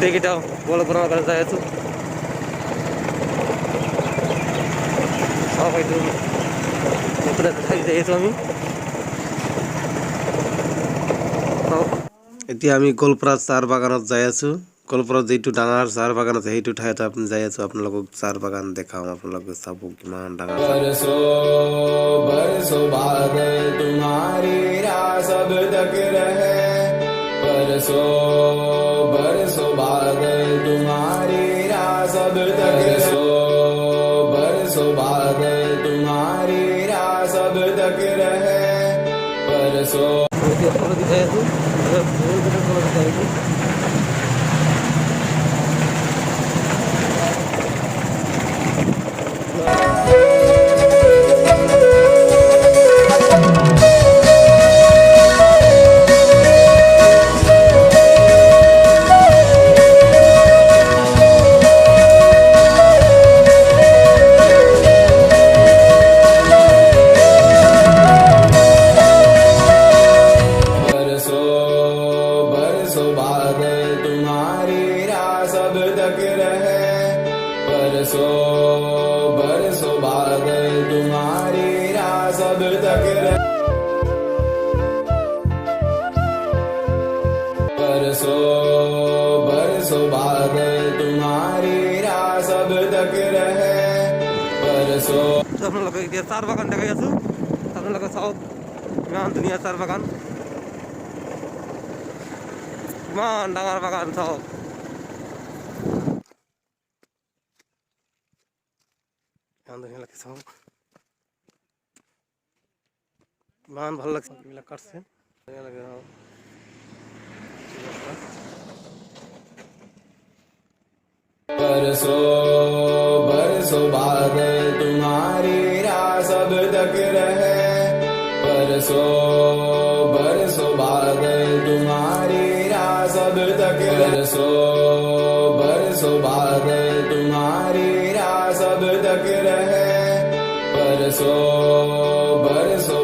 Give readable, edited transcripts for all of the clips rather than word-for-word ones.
এটা বড় বড় করে যাই আছো সব হয়তো উপরে থাকি যাই আছো আমি এতিয়া আমি গোলপাৰা চাহ বাগানত যাই আছো গোলপাৰা যেইটো ডাঙৰ চাহ বাগান আছে সেইটো ঠাইত আপুনি যাই আছো আপোনালোকক চাহ বাগান দেখাম আপোনালোকে চাব কিমান ডাঙৰ বৰসো বৰসো বাদল তোমাৰি ৰাস अब तक रहे बरसो बरसो बादल तुम्हारी रास अब तक बरसो बरसो बादल तुम्हारी रास अब तक रहे बरसो बरसो बरसो बादल तुम्हारी रास अब तक रहे बरसो बरसो बादल तुम्हारी रास अब तक रहे बरसो আপনারা কি চার বাগান দেখা যাচ্ছে আপনারা সব গান দুনিয়া চার বাগান মান ডাঙর বাগান সব ধনিয়া লাগছে সব মান ভালো লাগছে এগুলা কাটছে ধনিয়া লাগে बरसो बरसो बादल तुम्हारी रास अब तक रहे बरसो बरसो बादल तुम्हारी रास अब तक बरसो बरसो बादल तुम्हारी रास अब तक रहे बरसो बरसो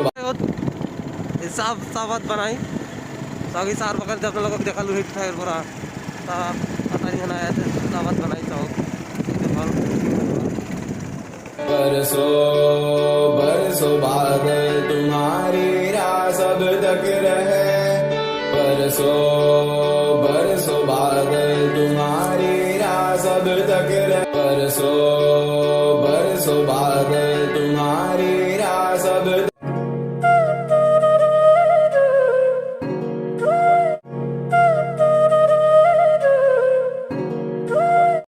साफ साफत बनाई सभी सार बगल जब लोग देखा लुही ठायर पूरा साफ पतानी है ना ऐसे साफत बनाई चौक बरसो बरसो बादल तुम्हारी रास अब तक रहे बरसो बरसो बादल तुम्हारी रास अब तक रहे बरसो बरसो बादल तुम्हारी